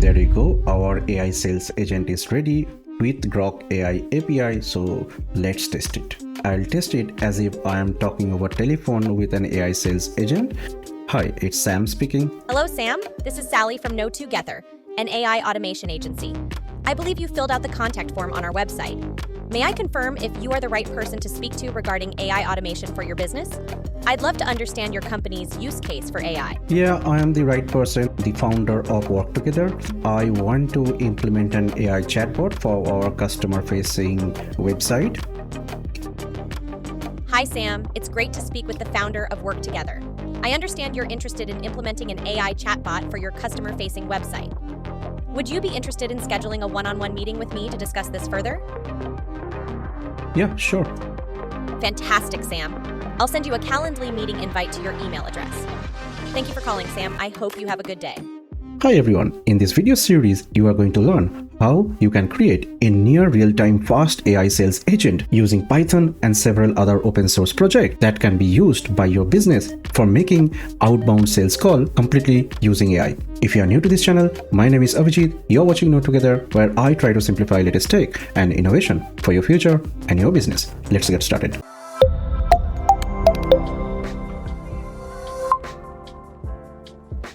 There you go. Our AI sales agent is ready with Groq AI API. So let's test it. I'll test it as if I am talking over telephone with an AI sales agent. Hi, it's Sam speaking. Hello, Sam. This is Sally from Know Together, an AI automation agency. I believe you filled out the contact form on our website. May I confirm if you are the right person to speak to regarding AI automation for your business? I'd love to understand your company's use case for AI. Yeah, I am the right person, the founder of Work Together. I want to implement an AI chatbot for our customer-facing website. Hi, Sam. It's great to speak with the founder of Work Together. I understand you're interested in implementing an AI chatbot for your customer-facing website. Would you be interested in scheduling a one-on-one meeting with me to discuss this further? Yeah, sure. Fantastic, Sam. I'll send you a Calendly meeting invite to your email address. Thank you for calling, Sam. I hope you have a good day. Hi everyone, in this video series, you are going to learn how you can create a near real-time fast AI sales agent using Python and several other open source projects that can be used by your business for making outbound sales call completely using AI. If you are new to this channel, my name is Avijit. You're watching Know Together, where I try to simplify latest tech and innovation for your future and your business. Let's get started.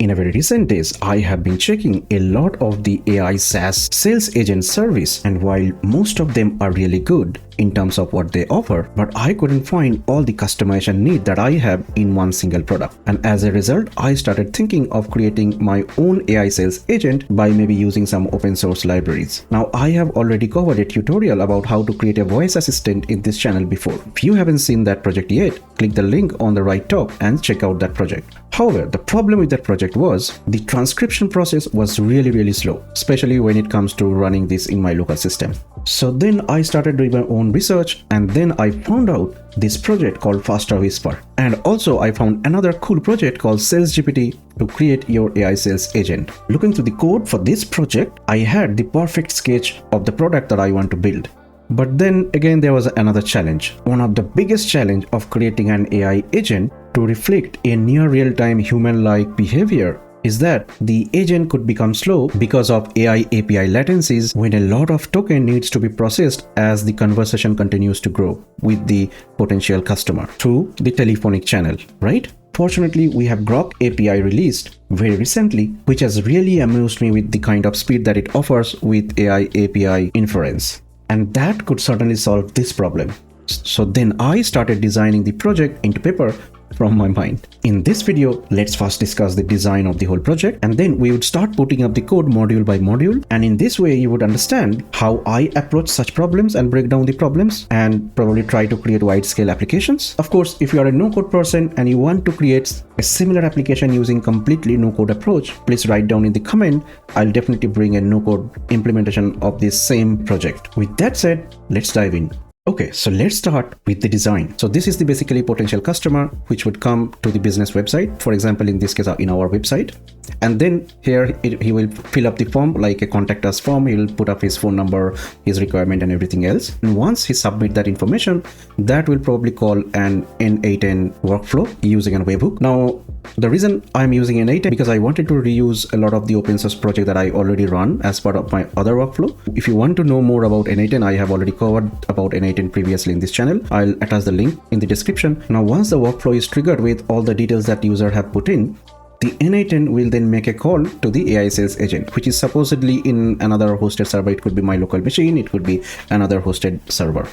In a very recent days, I have been checking a lot of the AI SaaS sales agent service, and while most of them are really good in terms of what they offer, but I couldn't find all the customization need that I have in one single product. And as a result, I started thinking of creating my own AI sales agent by maybe using some open source libraries. Now, I have already covered a tutorial about how to create a voice assistant in this channel before. If you haven't seen that project yet, click the link on the right top and check out that project. However, the problem with that project was the transcription process was really slow, especially when it comes to running this in my local system. So then I started doing my own research, and then I found out this project called FasterWhisper. And also I found another cool project called SalesGPT to create your AI sales agent. Looking through the code for this project, I had the perfect sketch of the product that I want to build. But then again, there was another challenge. One of the biggest challenge of creating an AI agent to reflect a near real-time human-like behavior is that the agent could become slow because of AI API latencies when a lot of token needs to be processed as the conversation continues to grow with the potential customer through the telephonic channel, right? Fortunately, we have Groq API released very recently, which has really amused me with the kind of speed that it offers with AI API inference. And that could certainly solve this problem. So then I started designing the project into paper from my mind. In this video, let's first discuss the design of the whole project, and then we would start putting up the code module by module. And in this way, you would understand how I approach such problems and break down the problems and probably try to create wide scale applications. Of course, if you are a no code person and you want to create a similar application using completely no code approach, please write down in the comment. I'll definitely bring a no code implementation of this same project. With that said, let's dive in. Okay, so let's start with the design. So this is the basically potential customer which would come to the business website, for example, in this case, in our website. And then here he will fill up the form like a contact us form. He will put up his phone number, his requirement and everything else. And once he submit that information, that will probably call an N8N workflow using a webhook. Now, the reason I'm using N8N because I wanted to reuse a lot of the open source project that I already run as part of my other workflow. If you want to know more about N8N, I have already covered about N8N previously in this channel. I'll attach the link in the description. Now, once the workflow is triggered with all the details that user have put in, the N8N will then make a call to the AI sales agent, which is supposedly in another hosted server. It could be my local machine, it could be another hosted server.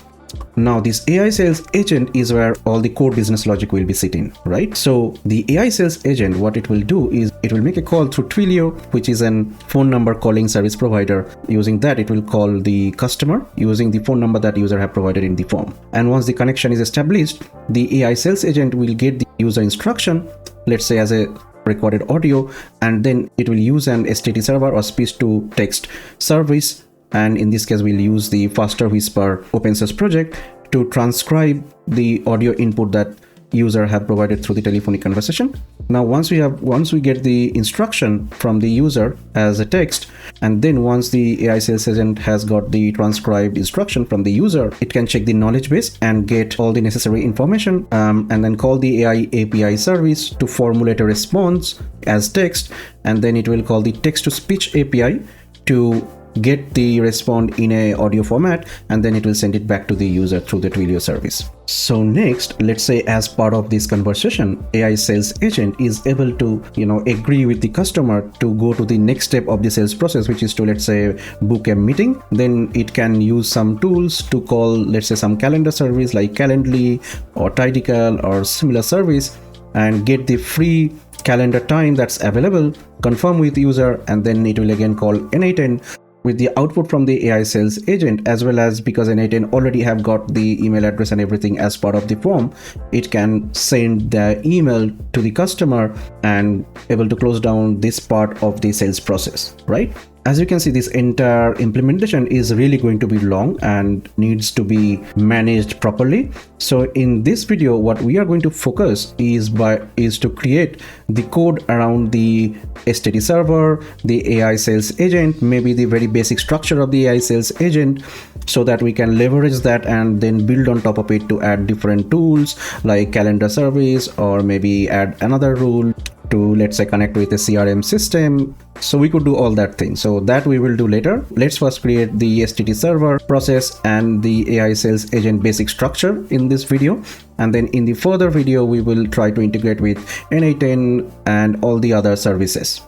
Now, this AI sales agent is where all the core business logic will be sitting, right? So the AI sales agent, what it will do is it will make a call through Twilio, which is an phone number calling service provider. Using that, it will call the customer using the phone number that user have provided in the form. And once the connection is established, the AI sales agent will get the user instruction, let's say as a recorded audio, and then it will use an STT server or speech to text service. And in this case, we'll use the FasterWhisper open source project to transcribe the audio input that user have provided through the telephonic conversation. Now once we get the instruction from the user as a text, and then once the AI sales agent has got the transcribed instruction from the user, it can check the knowledge base and get all the necessary information, and then call the AI API service to formulate a response as text, and then it will call the text to speech API to get the response in a audio format, and then it will send it back to the user through the Twilio service. So next, let's say as part of this conversation, AI sales agent is able to agree with the customer to go to the next step of the sales process, which is to, let's say, book a meeting. Then it can use some tools to call, let's say, some calendar service like Calendly or Tidical or similar service, and get the free calendar time that's available, confirm with user, and then it will again call N8N with the output from the AI sales agent, as well as because N8N already have got the email address and everything as part of the form, it can send the email to the customer and able to close down this part of the sales process, right? As you can see, this entire implementation is really going to be long and needs to be managed properly. So in this video, what we are going to focus is to create the code around the STT server, the AI sales agent, maybe the very basic structure of the AI sales agent, so that we can leverage that and then build on top of it to add different tools like calendar service, or maybe add another rule to, let's say, connect with a CRM system. So we could do all that thing. So that we will do later. Let's first create the STT server process and the AI sales agent basic structure in this video. And then in the further video, we will try to integrate with N8N and all the other services.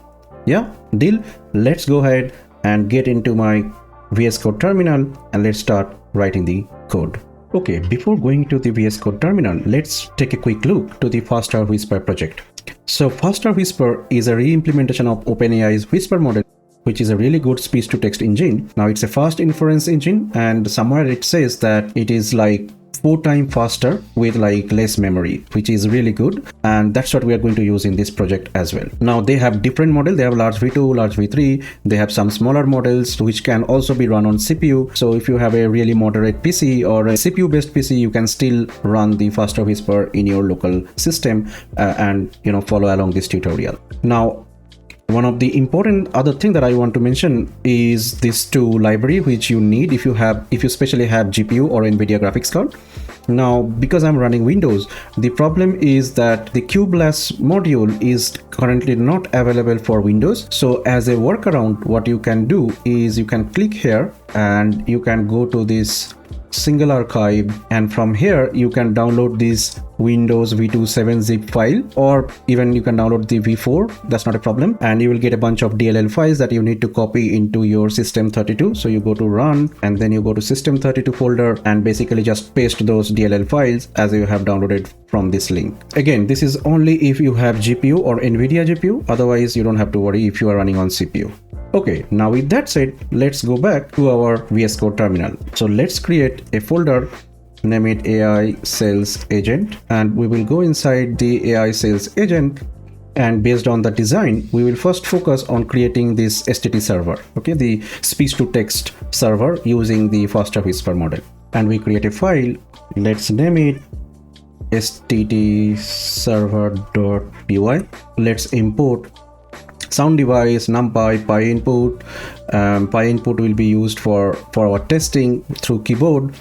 Yeah, deal. Let's go ahead and get into my VS Code terminal and let's start writing the code. Okay, before going to the VS Code terminal, let's take a quick look to the FasterWhisper project. So FasterWhisper is a re-implementation of OpenAI's Whisper model, which is a really good speech-to-text engine. Now it's a fast inference engine, and somewhere it says that it is like 4 times faster with like less memory, which is really good, and that's what we are going to use in this project as well. Now they have different models. They have large v2, large v3. They have some smaller models which can also be run on CPU. So if you have a really moderate PC or a CPU based PC, you can still run the FasterWhisper in your local system and follow along this tutorial. Now one of the important other thing that I want to mention is this tool library, which you need if you especially have GPU or NVIDIA graphics card. Now, because I'm running Windows, the problem is that the QBLAS module is currently not available for Windows. So as a workaround, what you can do is you can click here and you can go to this single archive, and from here you can download this Windows v2 7-zip file, or even you can download the v4. That's not a problem, and you will get a bunch of DLL files that you need to copy into your system32. So you go to run and then you go to system32 folder and basically just paste those DLL files as you have downloaded from this link. Again, this is only if you have GPU or NVIDIA GPU, otherwise you don't have to worry if you are running on CPU. Okay, now with that said, let's go back to our VS Code terminal. So let's create a folder, name it AI sales agent, and we will go inside the AI sales agent, and based on the design, we will first focus on creating this STT server, okay, the speech to text server using the FasterWhisper model. And we create a file, let's name it stt server.py. Let's import sound device, numpy, pyinput. Pyinput will be used for our testing through keyboard.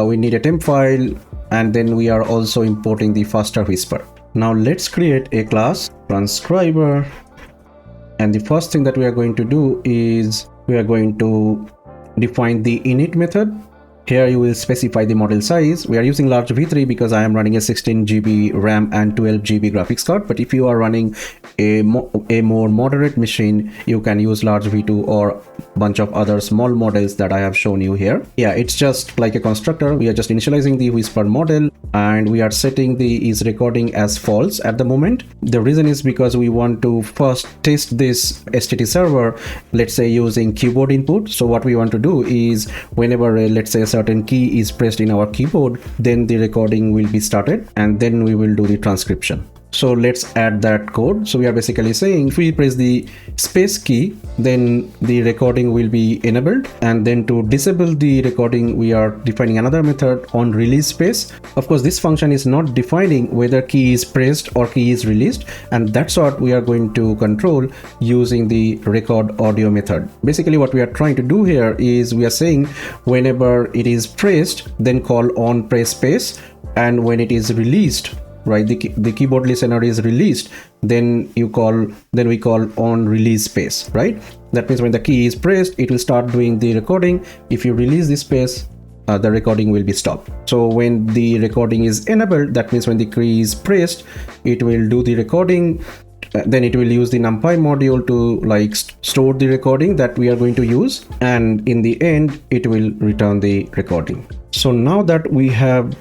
We need a temp file, and then we are also importing the FasterWhisper. Now let's create a class transcriber, and the first thing that we are going to do is we are going to define the init method. Here you will specify the model size. We are using large v3 because I am running a 16 GB RAM and 12 GB graphics card. But if you are running a more moderate machine, you can use large v2 or bunch of other small models that I have shown you here. Yeah, it's just like a constructor. We are just initializing the Whisper model, and we are setting the is recording as false at the moment. The reason is because we want to first test this STT server, let's say using keyboard input. So what we want to do is whenever let's say a certain key is pressed in our keyboard, then the recording will be started, and then we will do the transcription. So let's add that code. So we are basically saying if we press the space key, then the recording will be enabled, and then to disable the recording we are defining another method on release space. Of course, this function is not defining whether key is pressed or key is released, and that's what we are going to control using the record audio method. Basically what we are trying to do here is we are saying whenever it is pressed, then call on press space, and when it is released, right, the keyboard listener is released, then we call on release space, right? That means when the key is pressed, it will start doing the recording. If you release the space, the recording will be stopped. So when the recording is enabled, that means when the key is pressed, it will do the recording. Then it will use the numpy module to store the recording that we are going to use, and in the end it will return the recording. So now that we have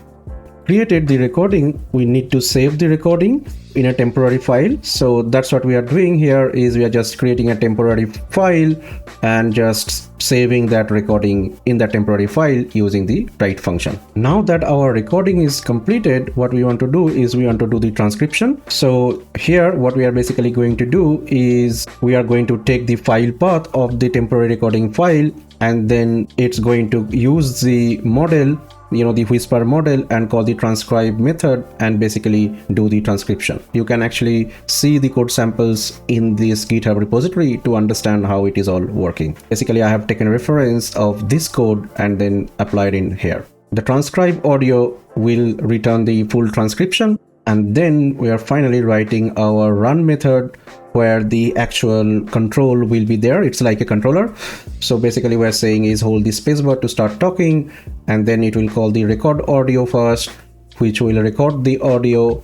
created the recording, we need to save the recording in a temporary file. So that's what we are doing here, is we are just creating a temporary file and just saving that recording in that temporary file using the write function. Now that our recording is completed, what we want to do is we want to do the transcription. So here what we are basically going to do is we are going to take the file path of the temporary recording file, and then it's going to use the model, the Whisper model, and call the transcribe method and basically do the transcription. You can actually see the code samples in this GitHub repository to understand how it is all working. Basically, I have taken reference of this code and then applied in here. The transcribe audio will return the full transcription, and then we are finally writing our run method where the actual control will be there. It's like a controller. So basically we're saying is hold the spacebar to start talking, and then it will call the record audio first, which will record the audio,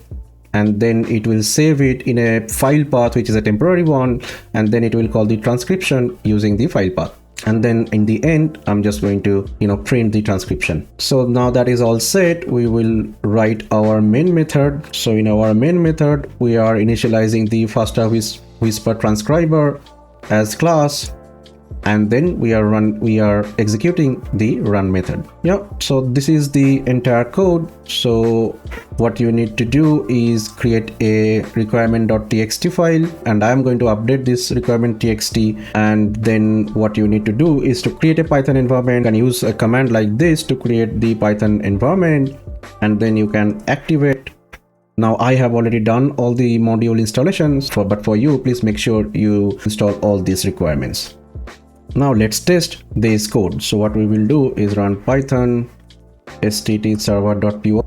and then it will save it in a file path which is a temporary one, and then it will call the transcription using the file path. And then in the end, I'm just going to print the transcription. So now that is all set, we will write our main method. So in our main method, we are initializing the FasterWhisper transcriber as class, and then we are executing the run method. So this is the entire code. So what you need to do is create a requirement.txt file, and I'm going to update this requirement.txt. And then what you need to do is to create a Python environment and use a command like this to create the Python environment, and then you can activate. Now I have already done all the module installations, but for you, please make sure you install all these requirements. Now let's test this code. So what we will do is run python sttserver.py.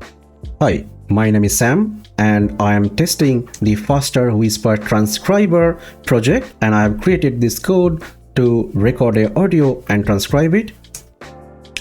Hi, my name is Sam, and I am testing the FasterWhisper transcriber project, and I have created this code to record an audio and transcribe it.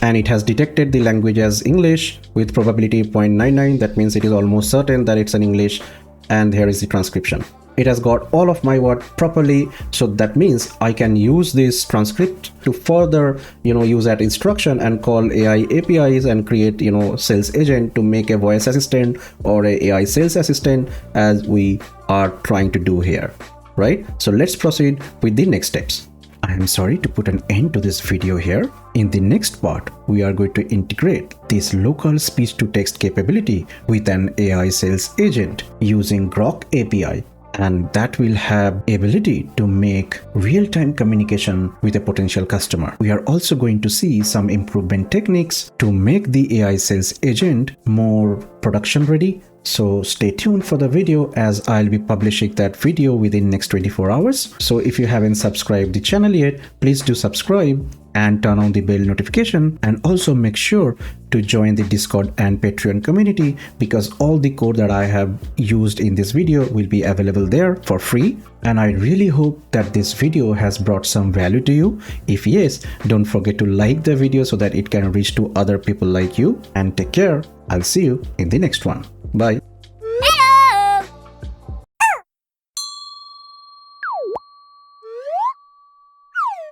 And it has detected the language as English with probability 0.99. That means it is almost certain that it's an English. And here is the transcription. It has got all of my word properly, so that means I can use this transcript to further use that instruction and call AI APIs and create sales agent to make a voice assistant or a AI sales assistant, as we are trying to do here, right? So let's proceed with the next steps. I am sorry to put an end to this video here. In the next part, we are going to integrate this local speech-to-text capability with an AI sales agent using Groq API, and that will have ability to make real-time communication with a potential customer. We are also going to see some improvement techniques to make the AI sales agent more production ready. So stay tuned for the video, as I'll be publishing that video within next 24 hours. So if you haven't subscribed the channel yet, please do subscribe and turn on the bell notification, and also make sure to join the Discord and Patreon community, because all the code that I have used in this video will be available there for free. And I really hope that this video has brought some value to you. If yes, don't forget to like the video so that it can reach to other people like you, and take care. I'll see you in the next one. Bye.